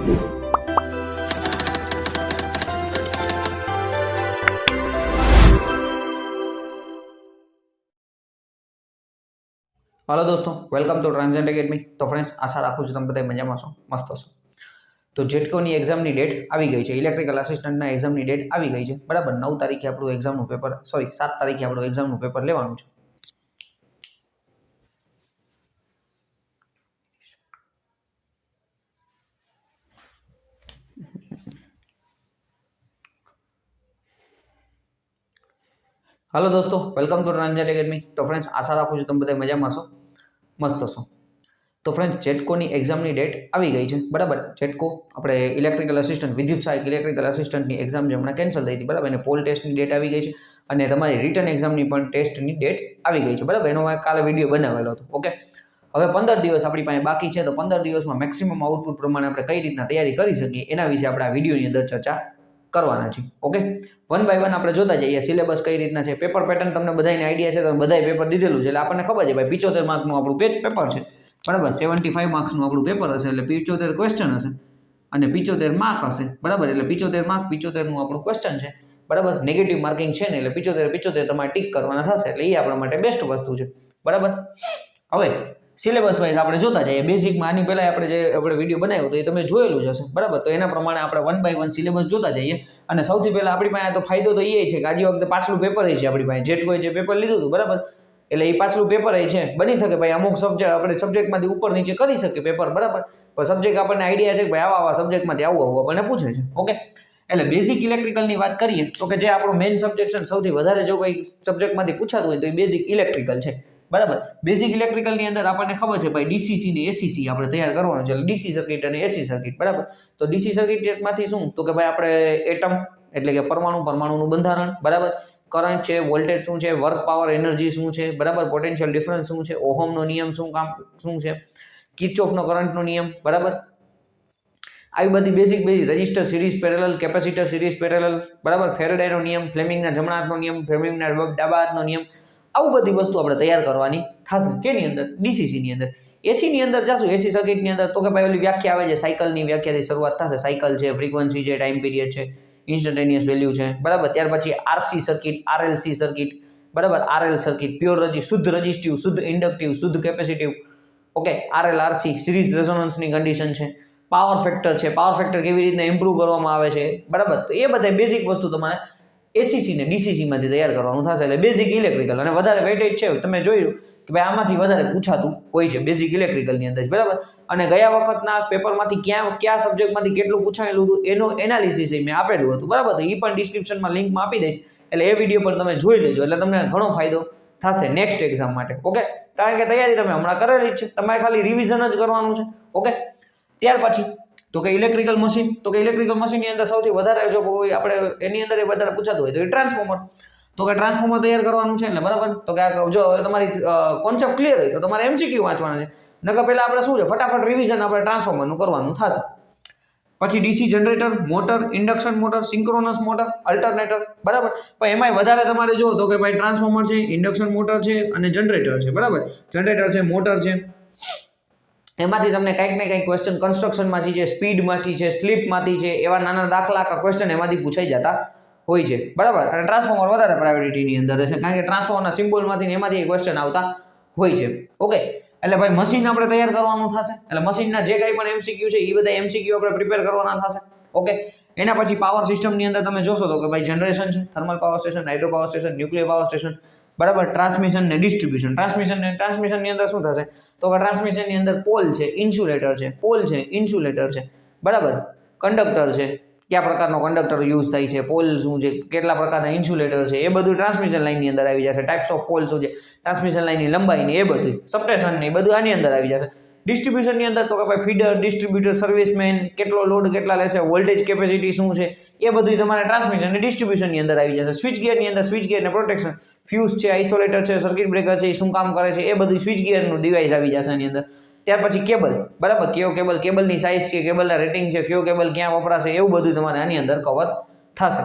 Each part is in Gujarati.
हेलो दोस्तों, वेलकम टू ट्रांजेंट एकेडमी। तो फ्रेंड्स, आशा राखું છું તમે બધા મજામાં છો, મસ્ત છો। તો જેટકોની એક્ઝામની ડેટ આવી ગઈ છે। ઇલેક્ટ્રિકલ આસિસ્ટન્ટના એક્ઝામની ડેટ આવી ગઈ છે, બરાબર। 9 તારીખે આપણું એક્ઝામનું પેપર 7 તારીખે આપણું એક્ઝામનું પેપર લેવાનું છે। हेलो दोस्तों, वेलकम टू ट्रांजेंट एकेडमी। तो फ्रेंड्स, आशा राखું છું તમે બધા મજામાં છો, મસ્ત છો। तो फ्रेंड्स, जेटकोनी एग्जामनी डेट આવી ગઈ છે, બરાબર। જેટકો આપણે ઇલેક્ટ્રિકલ આસિસ્ટન્ટ વિદ્યુત સહાયક ઇલેક્ટ્રિકલ આસિસ્ટન્ટની એક્ઝામ જે હમણાં કેન્સલ થઈ હતી, બરાબર। અને પોલ ટેસ્ટની ડેટ આવી ગઈ છે અને તમારી રિટર્ન એક્ઝામની પણ ટેસ્ટની ડેટ આવી ગઈ છે, બરાબર। એનો મેં કાલે વિડીયો બનાવેલો હતો, ઓકે। હવે 15 દિવસ આપણી પાસે બાકી છે, તો 15 દિવસમાં મેક્સિમમ આઉટપુટ પ્રમાણે આપણે કઈ રીતના તૈયારી કરી શકીએ એના વિશે આપણે આ વિડીયોની અંદર ચર્ચા કરવાના છે, ઓકે। વન બાય વન આપણે જોતા જઈએ સિલેબસ કઈ રીતના છે, પેપર પેટર્ન તમને બધાને આઈડિયા છે, તમે બધાય પેપર દીધેલું છે એટલે આપણને ખબર છે ભાઈ 75 માર્કનું આપણું પેપર છે, બરાબર। 75 માર્ક્સનું આપણું પેપર હશે એટલે 75 ક્વેશ્ચન હશે અને 75 માર્ક હશે, બરાબર। એટલે 75 માર્ક 75નું આપણું ક્વેશ્ચન છે, બરાબર। નેગેટિવ માર્કિંગ છે ને એટલે 75 તમારે ટીક કરવાના થશે એટલે એ આપણા માટે બેસ્ટ વસ્તુ છે, બરાબર। હવે સિલેબસ વાઇઝ આપણે જોતા જઈએ। બેઝિકમાં આની પહેલા આપણે વિડીયો બનાવ્યો તો એ તમે જોયેલું જ હશે, બરાબર। તો એના પ્રમાણે આપણે વન બાય વન સિલેબસ જોતા જઈએ અને સૌથી પહેલા આપણી પાસે તો ફાયદો તો એ છે કે આજે વખતે પાછલું પેપર છે આપણી પાસે, જેટકોએ જે પેપર લીધું હતું, બરાબર। એટલે એ પાછલું પેપર છે, બની શકે ભાઈ અમુક સબ્જેક્ટ આપણે સબ્જેક્ટમાંથી ઉપર નીચે કરી શકીએ પેપર, બરાબર। પણ સબ્જેક્ટ આપણને આઈડિયા છે કે ભાઈ આવા સબ્જેક્ટમાંથી આવું આપણને પૂછે છે, ઓકે। એટલે બેઝિક ઇલેક્ટ્રિકલની વાત કરીએ તો કે જે આપણો મેઇન સબ્જેક્ટ છે, સૌથી વધારે જો કોઈ સબ્જેક્ટમાંથી પૂછાતું હોય તો એ બેઝિક ઇલેક્ટ્રિકલ છે, બરાબર। બેઝિક ઇલેક્ટ્રિકલની અંદર આપણને ખબર છે ભાઈ ડીસીસી ને એસીસી આપણે તૈયાર કરવાનું છે, એટલે ડીસી સર્કિટ અને એસી સર્કિટ, બરાબર। તો ડીસી સર્કિટમાંથી શું તો કે ભાઈ આપણે એટમ એટલે કે પરમાણુનું બંધારણ, બરાબર। કરંટ છે, વોલ્ટેજ શું છે, વર્ક પાવર એનર્જી શું છે, બરાબર। પોટેન્શિયલ ડિફરન્સ શું છે, ઓહમનો નિયમ શું છે, કિર્ચોફનો કરંટનો નિયમ, બરાબર। આવી બધી basic resistor series parallel, capacitor series parallel, બરાબર। ફેરેડેનો નિયમ, ફ્લેમિંગના જમણા હાથનો નિયમ, ફ્લેમિંગના ડાબા હાથનો નિયમ, આવું બધી વસ્તુ આપણે તૈયાર કરવાની થશે કેની અંદર, ડીસીસી ની અંદર। એસી ની અંદર જાશું, એસી સર્કિટ ની અંદર તો કે ભાઈ ઓલી વ્યાખ્યા આવે છે, સાયકલની વ્યાખ્યાથી શરૂઆત થશે। સાયકલ છે, ફ્રીક્વન્સી છે, ટાઈમ પીરિયડ છે, ઇન્સ્ટન્ટેનિયસ વેલ્યુ છે, બરાબર। ત્યાર પછી આરસી સર્કિટ, આરએલસી સર્કિટ, બરાબર। આરએલ સર્કિટ પ્યોર શુદ્ધ રજિસ્ટિવ, શુદ્ધ ઇન્ડક્ટિવ, શુદ્ધ capacitive, okay. RL RC series રેઝોનન્સની કન્ડિશન છે, પાવર ફેક્ટર છે, પાવર ફેક્ટર કેવી રીતના ઇમ્પ્રૂવ કરવામાં આવે છે, બરાબર। તો એ બધા બેઝિક વસ્તુ તમારે એસીસી ને ડીસીસી માંથી તૈયાર કરવાનું થશે, એટલે બેઝિક ઇલેક્ટ્રિકલ અને વધારે વેટેજ છે તમે જોયું કે ભાઈ આમાંથી વધારે પૂછાતું હોય છે બેઝિક ઇલેક્ટ્રિકલ ની અંદર, બરાબર। અને ગયા વખતના પેપરમાંથી કયા સબ્જેક્ટમાંથી કેટલું પૂછાયેલું હતું એનું એનાલિસિસ મેં આપેલું હતું, બરાબર। તો એ પણ ડિસ્ક્રિપ્શનમાં લિંકમાં આપી દઈશ, એટલે એ વિડીયો પણ તમે જોઈ લેજો, એટલે તમને ઘણો ફાયદો થશે નેક્સ્ટ એક્ઝામ માટે, ઓકે। કારણ કે તૈયારી તમે હમણાં કરેલી જ છે, તમારે ખાલી રિવિઝન જ કરવાનું છે, ઓકે। ત્યાર પછી તો કે ઇલેક્ટ્રિકલ મશીન, તો કે ઇલેક્ટ્રિકલ મશીનની અંદર સૌથી વધારે જો આપણે એની અંદર વધારે પૂછાતું હોય તો એ ટ્રાન્સફોર્મર, તો કે ટ્રાન્સફોર્મર તૈયાર કરવાનું છે, એટલે બરાબર। તો કે જો તમારી કોન્સેપ્ટ ક્લિયર હોય તો તમારે એમસીક્યુ વાંચવાના છે, નકર પહેલા આપણે શું છે ફટાફટ રિવિઝન આપણે ટ્રાન્સફોર્મરનું કરવાનું થશે। પછી DC generator, motor, induction motor, synchronous motor, alternator, બરાબર। પણ એમાંય વધારે તમારે જો તો કે ભાઈ ટ્રાન્સફોર્મર છે, ઇન્ડક્શન મોટર છે અને જનરેટર છે, બરાબર। જનરેટર છે, મોટર છે, એમાંથી તમને કંઈક ને કંઈક ક્વેશ્ચન કન્સ્ટ્રક્શનમાંથી છે, સ્પીડમાંથી છે, સ્લીપમાંથી છે, એવા નાના દાખલા ક્વેશ્ચન એમાંથી પૂછાઈ જતા હોય છે, બરાબર। અને ટ્રાન્સફોર્મર વધારે પ્રાયોરિટીની અંદર રહેશે, કારણ કે ટ્રાન્સફોર્મરના સિમ્બોલમાંથી એમાંથી ક્વેશ્ચન આવતા હોય છે, ઓકે। એટલે ભાઈ મશીન આપણે તૈયાર કરવાનું થશે, એટલે મશીનના જે કંઈ પણ એમસીક્યુ છે એ બધા એમસીક્યુ આપણે પ્રિપેર કરવાના થશે, ઓકે। એના પછી પાવર સિસ્ટમની અંદર તમે જોશો તો કે ભાઈ જનરેશન છે, thermal power station, hydro power station, nuclear power station, બરાબર। ટ્રાન્સમિશન ને ડિસ્ટ્રીબ્યુશન, ટ્રાન્સમિશનની અંદર શું થશે તો કે ટ્રાન્સમિશનની અંદર પોલ છે, ઇન્સ્યુલેટર છે, પોલ છે, ઇન્સ્યુલેટર છે, બરાબર। કંડક્ટર છે, કયા પ્રકારનો કંડક્ટર યુઝ થાય છે, પોલ શું છે, કેટલા પ્રકારના ઇન્સ્યુલેટર છે, એ બધું ટ્રાન્સમિશન લાઇનની અંદર આવી જશે। ટાઇપ્સ ઓફ પોલ શું છે, ટ્રાન્સમિશન લાઇનની લંબાઈ ને એ બધું, સબસ્ટેશન ને એ બધું આની અંદર આવી જશે। ડિસ્ટ્રીબ્યુશનની અંદર તો કે ભાઈ ફીડર, ડિસ્ટ્રીબ્યુટર, સર્વિસમેન, કેટલો લોડ કેટલા લેશે, વોલ્ટેજ કેપેસિટી શું છે, એ બધું તમારે ટ્રાન્સમિશન અને ડિસ્ટ્રીબ્યુશનની અંદર આવી જશે। સ્વિચ ગિયરની અંદર સ્વિચ ગિયર ને પ્રોટેક્શન, ફ્યુઝ છે, આઇસોલેટર છે, સર્કિટ બ્રેકર છે, એ શું કામ કરે છે, એ બધું સ્વિચ ગિયરનું ડિવાઇસ આવી જશે આની અંદર। ત્યાર પછી કેબલ, બરાબર। કયો કેબલ, કેબલની સાઇઝ છે, કેબલના રેટિંગ છે, કયો કેબલ ક્યાં વપરાશે, એવું બધું તમારે આની અંદર કવર થશે,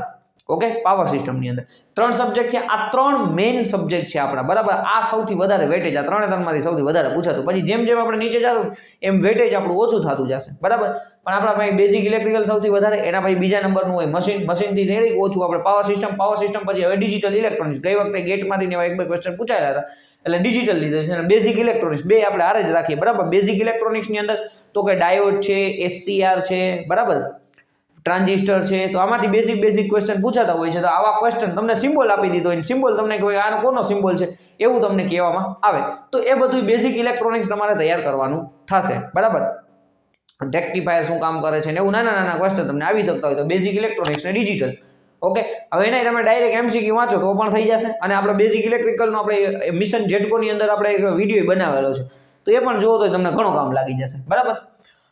ઓકે, પાવર સિસ્ટમની અંદર 3 સબ્જેક્ટ છે. આ 3 મેઇન સબ્જેક્ટ છે આપણા, બરાબર. આ સૌથી વધારે વેટેજ, આ 3માંથી સૌથી વધારે પૂછાતું. પછી જેમ જેમ આપણે નીચે જશું એમ વેટેજ આપણું ઓછું થતું જશે, બરાબર. પણ આપણા ભાઈ બેઝિક ઇલેક્ટ્રિકલ સૌથી વધારે, એના પછી બીજા નંબરનું હોય મશીનથી રેડી ઓછું આપણે પાવર સિસ્ટમ પછી હવે ડિજિટલ ઇલેક્ટ્રોનિક્સ. ગઈ વખતે ગેટમાંથી એવા 1-2 ક્વેશ્ચન પૂછાયેલા હતા, એટલે ડિજિટલ લીધે છે. અને બેઝિક ઇલેક્ટ્રોનિક્સ બે આપણે આરે જ રાખીએ, બરાબર. બેઝિક ઇલેક્ટ્રોનિક્સની અંદર તો કે ડાયોડ છે, SCR છે, બરાબર, ટ્રાન્ઝિસ્ટર છે. તો આમાંથી બેઝિક ક્વેશ્ચન પૂછાતા હોય છે. તો આવા ક્વેશ્ચન તમને સિમ્બોલ આપી દીધો હોય, સિમ્બોલ તમને કહે આનો કોનો સિમ્બોલ છે એવું તમને કહેવામાં આવે, તો એ બધું બેઝિક ઇલેક્ટ્રોનિક્સ તમારે તૈયાર કરવાનું થશે, બરાબર. રેક્ટિફાયર શું કામ કરે છે ને એવું નાના ક્વેશ્ચન તમને આવી શકતા હોય. તો બેઝિક ઇલેક્ટ્રોનિક્સ ને ડિજિટલ, ઓકે. હવે એના તમે ડાયરેક્ટ MCQ વાંચો તો પણ થઈ જશે. અને આપણે બેઝિક ઇલેક્ટ્રિકલનો આપણે મિશન જેટકોની અંદર આપણે એક વિડીયો બનાવેલો છે, તો એ પણ જોવો તો તમને ઘણો કામ લાગી જશે, બરાબર.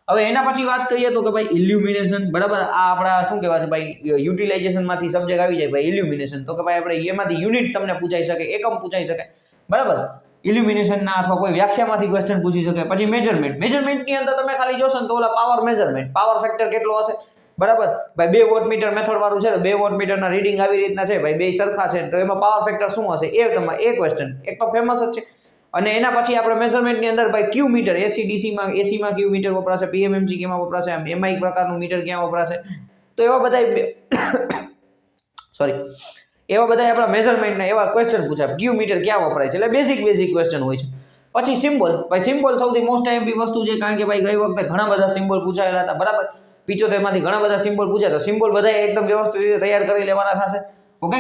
હવે એના પછી વાત કરીએ તો કે ભાઈ ઇલ્યુમિનેશન, બરાબર. આ આપણા શું કહેવાય છે ભાઈ, યુટિલાઇઝેશનમાંથી સબ્જેક્ટ આવી જાય ભાઈ ઇલ્યુમિનેશન. તો કે ભાઈ આપણે એમાંથી યુનિટ તમને પૂછાઈ શકે, એકમ પૂછાઈ શકે, બરાબર. ઇલ્યુમિનેશનના અથવા કોઈ વ્યાખ્યામાંથી ક્વેશ્ચન પૂછી શકે. પછી મેજરમેન્ટની અંદર તમે ખાલી જોશો ને તો ઓલા પાવર મેજરમેન્ટ, પાવર ફેક્ટર કેટલો હશે, બરાબર. ભાઈ 2 વોટમીટર મેથડ વાળું છે, તો 2 વોટમીટરના રીડિંગ આવી રીતના છે ભાઈ, બે સરખા છે, તો એમાં પાવર ફેક્ટર શું હશે એ તમારે એ ક્વેશ્ચન એક તો ફેમસ જ છે. અને એના પછી આપણે મેજરમેન્ટની અંદર ભાઈ ક્યુ મીટર, એસીમાં ક્યુ મીટર વપરાશે, PMMC કેમાં વપરાશે, MI પ્રકારનું મીટર ક્યાં વપરાશે, તો એવા બધા સોરી એવા બધા આપણા મેજરમેન્ટના એવા ક્વેશ્ચન પૂછાય, ક્યુ મીટર ક્યાં વપરાય છે. એટલે બેઝિક ક્વેશ્ચન હોય છે. પછી સિમ્બોલ, ભાઈ સિમ્બોલ સૌથી મોસ્ટ આઈએમપી વસ્તુ છે, કારણ કે ભાઈ ગઈ વખતે ઘણા બધા સિમ્બોલ પૂછાયેલા હતા, બરાબર. 75માંથી ઘણા બધા સિમ્બોલ પૂછ્યા, તો સિમ્બોલ બધા એકદમ વ્યવસ્થિત રીતે તૈયાર કરી લેવાના થશે, ઓકે.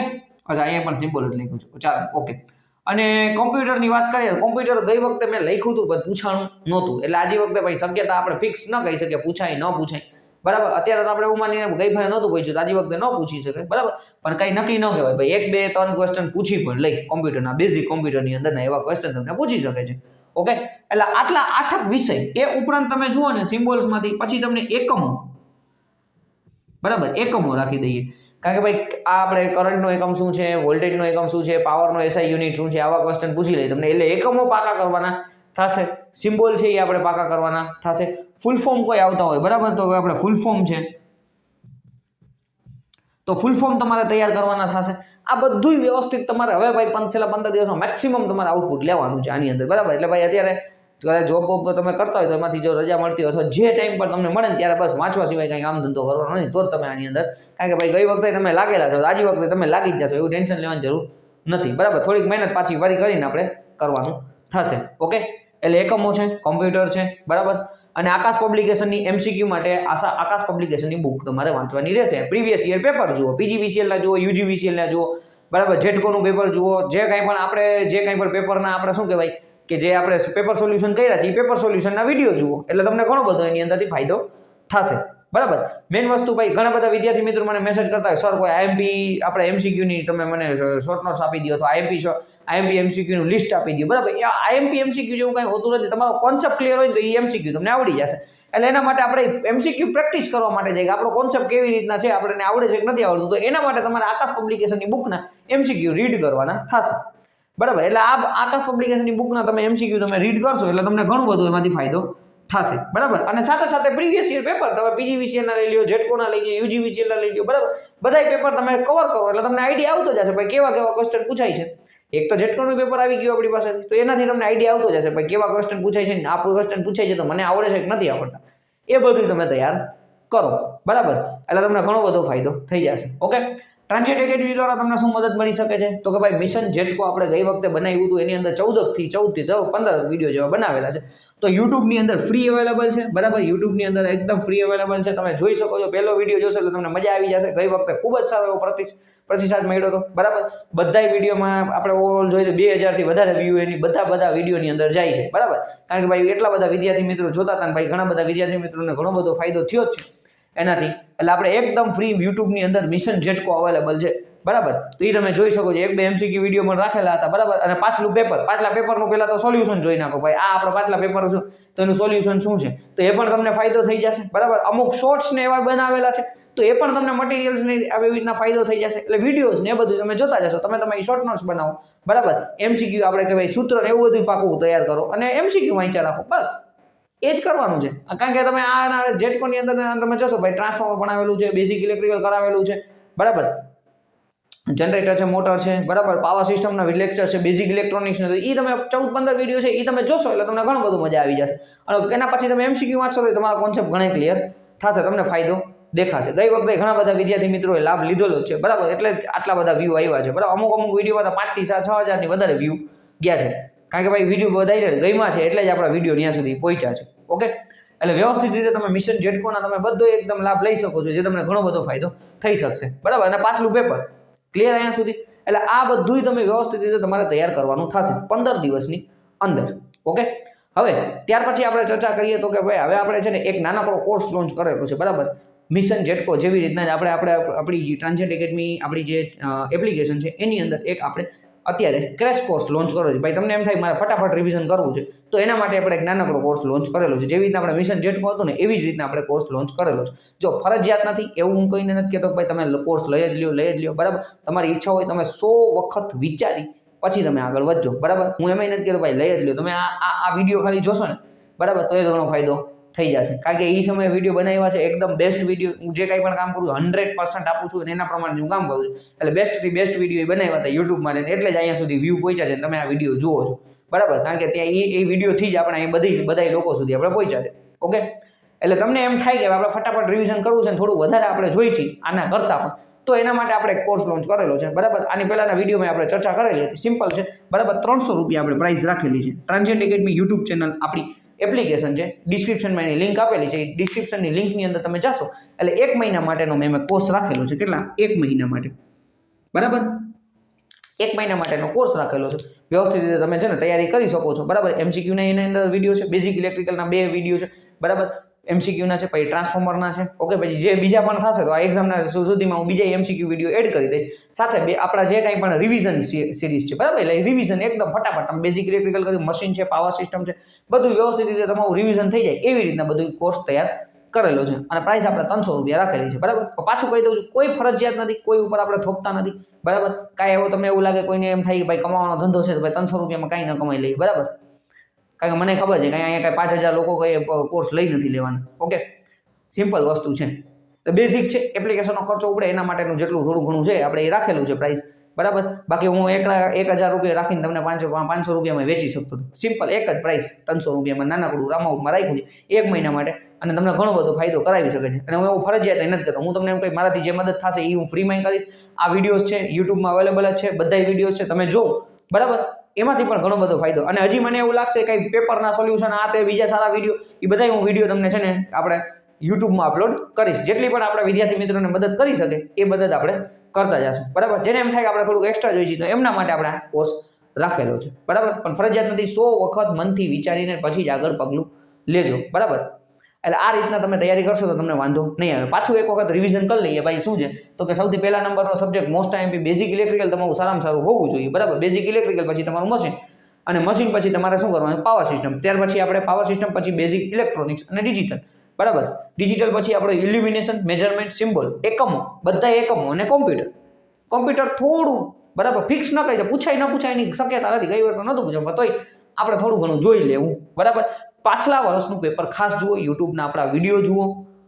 અચ્છા, અહીંયા પણ સિમ્બોલ જ લખ્યું છે, ચાલો, ઓકે. અને કોમ્પ્યુટરની વાત કરીએ તો કોમ્પ્યુટર ગઈ વખતે મેં લખ્યું હતું પણ પૂછાણું નહોતું, એટલે આજે વખતે ભાઈ શક્યતા આપણે ફિક્સ ન કહી શકીએ પૂછાય ન પૂછાય, બરાબર. અત્યારે તો આપણે એવું માનીને ગઈ ભાઈ નહોતું પૂછ્યું, તો આજે વખતે ન પૂછી શકે, બરાબર. પણ કંઈ નક્કી ન કહેવાય ભાઈ, 1, 2, 3 ક્વેશ્ચન પૂછી પણ લઈ કોમ્પ્યુટરના, બેઝિક કોમ્પ્યુટરની અંદરના એવા ક્વેશ્ચન તમને પૂછી શકે છે, ઓકે. એટલે આટલા 8 વિષય, એ ઉપરાંત તમે જુઓ ને સિમ્બોલ્સમાંથી પછી તમને એકમો, બરાબર, એકમો રાખી દઈએ. કારણ કે ભાઈ આ આપણે કરંટનો એકમ શું છે, વોલ્ટેજનો એકમ શું છે, પાવરનો SI યુનિટ શું છે, આવા ક્વેશ્ચન પૂછી લઈએ તમને. એટલે એકમો પાકા કરવાના થશે, સિમ્બોલ છે એ આપણે પાકા કરવાના થશે. ફૂલ ફોર્મ કોઈ આવતા હોય, બરાબર, તો આપણે ફૂલ ફોર્મ છે તો ફૂલ ફોર્મ તમારે તૈયાર કરવાના થશે. આ બધું વ્યવસ્થિત તમારે હવે ભાઈ છેલ્લા 15 દિવસમાં મેક્સિમમ તમારે આઉટપુટ લેવાનું છે આની અંદર, બરાબર. એટલે ભાઈ અત્યારે જોબ તમે કરતા હોય તો એમાંથી જો રજા મળતી હોય અથવા જે ટાઈમ પર તમને મળે ને ત્યારે બસ વાંચવા સિવાય કંઈ કામ ધંધો કરવાનો નથી, તો જ તમે આની અંદર, કારણ કે ભાઈ ગઈ વખતે તમે લાગેલા છો, આજે વખતે તમે લાગી જ જશો, એવું ટેન્શન લેવાની જરૂર નથી, બરાબર. થોડીક મહેનત પાછી વારી કરીને આપણે કરવાનું થશે, ઓકે. એટલે એકમો છે, કોમ્પ્યુટર છે, બરાબર. અને આકાશ પબ્લિકેશનની MCQ માટે આકાશ પબ્લિકેશનની બુક તમારે વાંચવાની રહેશે. પ્રીવિયસ યર પેપર જુઓ, PGVCLના જુઓ, UGVCLના જુઓ, બરાબર. જેટકોનું પેપર જુઓ, જે કંઈ પણ પેપરના આપણે શું કહેવાય કે જે આપણે પેપર સોલ્યુશન કર્યા છે એ પેપર સોલ્યુશનના વિડીયો જુઓ, એટલે તમને ઘણો બધો એની અંદરથી ફાયદો થશે, બરાબર. મેઇન વસ્તુ ભાઈ, ઘણા બધા વિદ્યાર્થી મિત્રો મને મેસેજ કરતા હોય, સર કોઈ આપણે MCQની તમે મને શોર્ટ નોટ્સ આપી દો, તો IMP MCQનું લિસ્ટ આપી દો, બરાબર. IMP MCQ જેવું કંઈ હોતું નથી, તમારો કોન્સેપ્ટ ક્લિયર હોય તો એ MCQ તમને આવડી જશે. એટલે એના માટે આપણે MCQ પ્રેક્ટિસ કરવા માટે જાય કે આપણો કોન્સેપ્ટ કેવી રીતના છે, આપણને આવડે છે કે નથી આવડતું, તો એના માટે તમારે આકાશ પબ્લિકેશનની બુકના MCQ રીડ કરવાના થશે, બરાબર. એટલે આ આકાશ પબ્લિકેશનની બુકના તમે MCQ તમે રીડ કરશો એટલે તમને ઘણું બધું એમાંથી ફાયદો થશે, બરાબર. અને સાથે પ્રીવિયસ યર પેપર તમે PGVCLના લઈ લો, જેટકોના લઈ લો, UGVCLના લઈ લો, બરાબર. બધાય પેપર તમે કવર કરો એટલે તમને આઈડિયા આવતો જશે ભાઈ કેવા ક્વેશ્ચન પૂછાય છે. એક તો જેટકોનું પેપર આવી ગયું આપણી પાસે, તો એનાથી તમને આઈડિયા આવતો જશે ભાઈ કેવા ક્વેશ્ચન પૂછાય છે ને આ ક્વેશ્ચન પૂછાય છે તો મને આવડે છે કે નથી આવડતા, એ બધું તમે તૈયાર કરો, બરાબર. એટલે તમને ઘણો બધો ફાયદો થઈ જશે, ઓકે. ટ્રાન્ઝેટ એકેડમી દ્વારા તમને શું મદદ મળી શકે છે, તો કે ભાઈ મિશન જેટકો આપણે ગઈ વખતે બનાવ્યું હતું, એની અંદર 14 થી 15 વિડીયો જેવા બનાવેલા છે. તો યુટ્યુબની અંદર ફ્રી અવેલેબલ છે, બરાબર. યુટ્યુબની અંદર એકદમ ફ્રી અવેલેબલ છે, તમે જોઈ શકો છો. પહેલો વિડીયો જોશો એટલે તમને મજા આવી જશે. ગઈ વખતે ખૂબ જ સારો એવો પ્રતિસાદ મળ્યો હતો, બરાબર. બધાય વિડીયોમાં આપણે ઓવરઓલ જોઈએ તો 2000થી વધારે વ્યૂ એની બધા વિડીયોની અંદર જાય છે, બરાબર. કારણ કે ભાઈ એટલા બધા વિદ્યાર્થી મિત્રો જોતા હતા ને ભાઈ ઘણા બધા વિદ્યાર્થી મિત્રોને ઘણો બધો ફાયદો થયો જ છે એનાથી. એટલે આપણે એકદમ ફ્રી યુટ્યુબની અંદર મિશન જેટકો અવેલેબલ છે, બરાબર. તો એ તમે જોઈ શકો છો. 1-2 MCQ વિડીયો પણ રાખેલા હતા, બરાબર. અને પાછલા પેપરનું પહેલા તો સોલ્યુશન જોઈ નાખો ભાઈ, આ આપણો પાછલા પેપર છે તો એનું સોલ્યુશન શું છે, તો એ પણ તમને ફાયદો થઈ જશે, બરાબર. અમુક શોર્ટ્સ ને એવા બનાવેલા છે તો એ પણ તમને મટીરિયલ્સને આવી રીતના ફાયદો થઈ જશે. એટલે વિડીયોઝ ને એ બધું તમે જોતા જશો, તમે તમારી શોર્ટ નોટ્સ બનાવો, બરાબર. MCQ આપણે કહેવાય સૂત્ર ને એવું બધું પાકું તૈયાર કરો અને MCQ વાંચ્યા રાખો, બસ એ જ કરવાનું છે. કારણ કે તમે આ જેટકોની અંદર તમે જશો ભાઈ, ટ્રાન્સફોર્મર ભણાવેલું છે, બેઝિક ઇલેક્ટ્રિકલ કરાવેલું છે, બરાબર. જનરેટર છે, મોટર છે, બરાબર, પાવર સિસ્ટમના લેક્ચર છે, બેઝિક ઇલેક્ટ્રોનિક્સના, તો એ તમે 14-15 વિડીયો છે એ તમે જોશો એટલે તમને ઘણું બધું મજા આવી જશે. અને એના પછી તમે MCQ વાંચશો તો તમારો કોન્સેપ્ટ ઘણા ક્લિયર થશે, તમને ફાયદો દેખાશે. ગઈ વખતે ઘણા બધા વિદ્યાર્થી મિત્રોએ લાભ લીધેલો છે, બરાબર, એટલે આટલા બધા વ્યૂ આવ્યા છે, બરાબર. અમુક વિડીયોમાં તો 5 થી 6,000 વધારે વ્યૂ ગયા છે, કારણ કે ભાઈ વિડીયો બધાય ગઈમાં છે એટલે જ આપણા વિડીયો ત્યાં સુધી પહોંચ્યા છે. ઓકે, એટલે વ્યવસ્થિત રીતે તમે મિશન જેટકોના તમે બધો એકદમ લાભ લઈ શકો છો, જે તમને ઘણો બધો ફાયદો થઈ શકશે, બરાબર. અને પાછલું પેપર ક્લિયર અહીંયા સુધી. એટલે આ બધું તમે વ્યવસ્થિત રીતે તમારે તૈયાર કરવાનું થશે 15 દિવસની અંદર. ઓકે, હવે ત્યાર પછી આપણે ચર્ચા કરીએ તો કે ભાઈ હવે આપણે છે ને એક નાનકડો કોર્સ લોન્ચ કરેલો છે, બરાબર, મિશન જેટકો. જેવી રીતના જ આપણે આપણી ટ્રાન્ઝેટ એકેડમી આપણી જે એપ્લિકેશન છે એની અંદર એક આપણે અત્યારે ક્રેશ કોર્સ લોન્ચ કર્યો છે. ભાઈ તમને એમ થાય મારે ફટાફટ રિવિઝન કરવું છે તો એના માટે આપણે એક નાનકડો કોર્સ લોન્ચ કરેલો છે. જેવી રીતના આપણે મિશન જેટકો હતું ને એવી જ રીતના આપણે કોર્સ લોન્ચ કરેલો છે. જો ફરજિયાત નથી એવું હું કોઈને નથી કહેતો કે ભાઈ તમે કોર્સ લઈ જ લ્યો, બરાબર. તમારી ઈચ્છા હોય તમે 100 વખત વિચારી પછી તમે આગળ વધજો, બરાબર. હું એમ નથી કહેતો ભાઈ લઈ જ લ્યો, તમે આ વિડીયો ખાલી જોશો ને, બરાબર, તો એ ઘણો ફાયદો થઈ જશે. કારણ કે એ સમયે વિડીયો બનાવ્યા છે એકદમ બેસ્ટ વિડીયો. હું જે કંઈ પણ કામ કરું 100% આપું છું અને એના પ્રમાણે હું કામ કરું છું. એટલે બેસ્ટથી બેસ્ટ વિડીયો બનાવ્યા હતા યુટ્યુબ માટે, એટલે જ અહીંયા સુધી વ્યૂ પહોંચ્યા છે તમે આ વિડીયો જુઓ છો, બરાબર. કારણ કે ત્યાં એ વિડીયોથી જ આપણે અહીં બધા લોકો સુધી આપણે પહોંચ્યા છે. ઓકે, એટલે તમને એમ થાય કે આપણે ફટાફટ રિવિઝન કરવું છે ને થોડું વધારે આપણે જોઈ છીએ આના કરતાં પણ, તો એના માટે આપણે એક કોર્સ લોન્ચ કરેલો છે, બરાબર. આની પહેલાના વિડીયોમાં આપણે ચર્ચા કરેલી હતી. સિમ્પલ છે, બરાબર. 300 રૂપિયા આપણે પ્રાઇસ રાખેલી છે. ટ્રાન્ઝેટ એકેડમી યુટ્યુબ ચેનલ આપણી એપ્લિકેશન છે, ડિસ્ક્રિપ્શનમાં એની લિંક આપેલી છે. ડિસ્ક્રિપ્શનની લિંકની અંદર તમે જાશો એટલે 1 મહિના માટેનો મેં કોર્સ રાખેલો છે. કેટલા? 1 મહિના માટે, બરાબર. 1 મહિના માટેનો કોર્સ રાખેલો છે. વ્યવસ્થિત રીતે તમે છે ને તૈયારી કરી શકો છો, બરાબર. MCQના એની અંદર વિડીયો છે, બેઝિક ઇલેક્ટ્રિકલના 2 વિડીયો છે, બરાબર. MCQના છે, પછી ટ્રાન્સફોર્મરના છે. ઓકે, પછી જે બીજા પણ થશે તો આ એક્ઝામના સુધીમાં હું બીજા MCQ વિડીયો એડ કરી દઈશ. સાથે આપણા જે કંઈ પણ રિવિઝન સિરીઝ છે, બરાબર. એટલે રિવિઝન એકદમ ફટાફટ તમે બેઝિક ઇલેક્ટ્રિકલ કરી, મશીન છે, પાવર સિસ્ટમ છે, બધું વ્યવસ્થિત રીતે તમારું રિવિઝન થઈ જાય એવી રીતના બધું કોર્સ તૈયાર કરેલો છે. અને પ્રાઇસ આપણે 300 રૂપિયા રાખેલી છે, બરાબર. પાછું કહી દઉં છું, કોઈ ફરજિયાત નથી, કોઈ ઉપર આપણે થોપતા નથી, બરાબર. કાંઈ એવો તમને એવું લાગે કોઈને એમ થાય કે ભાઈ કમાવાનો ધંધો છે તો ભાઈ 300 રૂપિયામાં કાંઈ ન કમાઈ લઈએ, બરાબર. કારણ કે મને ખબર છે કે અહીંયા કાંઈ 5000 લોકો કઈ કોર્સ લઈ નથી લેવાના. ઓકે, સિમ્પલ વસ્તુ છે. તો બેઝિક છે, એપ્લિકેશનનો ખર્ચો ઉપડે એના માટેનું જેટલું થોડું ઘણું છે આપણે એ રાખેલું છે પ્રાઇસ, બરાબર. બાકી હું 1000 રૂપિયા રાખીને તમને 500 રૂપિયામાં વેચી શકતો હતો. સિમ્પલ એક જ પ્રાઇસ 300 રૂપિયામાં નાનકડું રામાઉટમાં રાખ્યું છે 1 મહિના માટે, અને તમને ઘણો બધો ફાયદો કરાવી શકે છે. અને હું એવું ફરજિયાત નથી કરતો, હું તમને એમ કંઈ મારાથી જે મદદ થશે એ હું ફ્રીમાં કરીશ. આ વિડીયોઝ છે યુટ્યુબમાં અવેલેબલ જ છે, બધા વિડીયોઝ છે, તમે જો, બરાબર. એમાંથી પણ ઘણો બધો ફાયદો. અને હજી મને એવું લાગશે કંઈ પેપરના સોલ્યુશન આ તે બીજા સારા વિડીયો, એ બધા હું વિડીયો તમને છે ને આપણે યુટ્યુબમાં અપલોડ કરીશ. જેટલી પણ આપણે વિદ્યાર્થી મિત્રોને મદદ કરી શકે એ મદદ આપણે કરતા જશું, બરાબર. જેને એમ થાય કે આપણે થોડુંક એક્સ્ટ્રા જોઈએ છીએ તો એમના માટે આપણે આ કોર્સ રાખેલો છે, બરાબર. પણ ફરજિયાત નથી, 100 વખત મનથી વિચારીને પછી જ આગળ પગલું લેજો, બરાબર. એટલે આ રીતના તમે તૈયારી કરશો તો તમને વાંધો નહીં આવે. પાછું એક વખત રિવિઝન કરી લઈએ ભાઈ. શું છે તો કે સૌથી પહેલા નંબરનો subject most IMP basic electrical તમારું સારામાં સારું હોવું જોઈએ, બરાબર. બેઝિક ઇલેક્ટ્રિકલ પછી તમારું મશીન, અને મશીન પછી તમારે શું કરવાનું? Power system. ત્યાર પછી આપણે પાવર સિસ્ટમ પછી બેઝિક ઇલેક્ટ્રોનિક્સ અને ડિજિટલ, બરાબર. ડિજિટલ પછી આપણે ઇલ્યુમિનેશન, મેજરમેન્ટ, સિમ્બોલ, એકમો, બધા એકમો, અને કોમ્પ્યુટર થોડું, બરાબર. ફિક્સ ન કહી પૂછાય ન પૂછાયની શક્યતા નથી. ગઈ વાર તો નહોતું પૂછવા, તોય આપણે થોડું ઘણું જોઈ લેવું, બરાબર. પાછલા વર્ષનું પેપર ખાસ જુઓ, યુટ્યુબના આપણા વિડીયો જુઓ,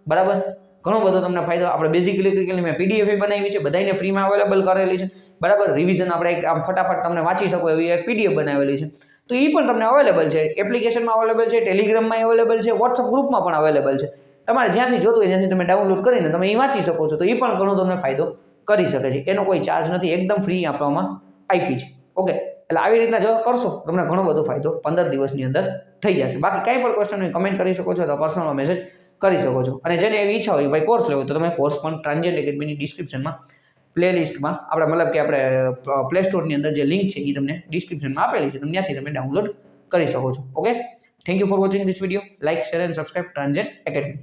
બરાબર. ઘણો બધો તમને ફાયદો. આપણે બેઝિક ઇલેક્ટ્રિકલની મેં PDF બનાવી છે, બધાને ફ્રીમાં અવેલેબલ કરેલી છે, બરાબર. રિવિઝન આપણે આમ ફટાફટ તમને વાંચી શકો એવી એક PDF બનાવેલી છે, તો એ પણ તમને અવેલેબલ છે. એપ્લિકેશનમાં અવેલેબલ છે, ટેલિગ્રામમાં અવેલેબલ છે, વોટ્સઅપ ગ્રુપમાં પણ અવેલેબલ છે. તમારે જ્યાંથી જોતું હોય ત્યાંથી તમે ડાઉનલોડ કરીને તમે એ વાંચી શકો છો, તો એ પણ ઘણો તમને ફાયદો કરી શકે છે. એનો કોઈ ચાર્જ નથી, એકદમ ફ્રી આપવામાં આવી છે. ઓકે, એટલે આવી રીતના જો કરશો તમને ઘણો બધો ફાયદો 15 દિવસની અંદર થઈ જશે. બાકી કાંઈ પણ ક્વેશ્ચન હોય કમેન્ટ કરી શકો છો, અથવા પર્સનલમાં મેસેજ કરી શકો છો. અને જેને એવી ઈચ્છા હોય ભાઈ કોર્સ લેવો તો તમે કોર્સ પણ ટ્રાન્ઝેટ એકેડમીની ડિસ્ક્રિપ્શનમાં પ્લેલિસ્ટમાં આપણે મતલબ કે આપણે પ્લે સ્ટોરની અંદર જે લિંક છે એ તમને ડિસ્ક્રિપ્શનમાં આપેલી છે, તમે ત્યાંથી તમે ડાઉનલોડ કરી શકો છો. Okay, thank you for watching this video. Like, share and subscribe ટ્રાન્ઝેટ એકેડમી.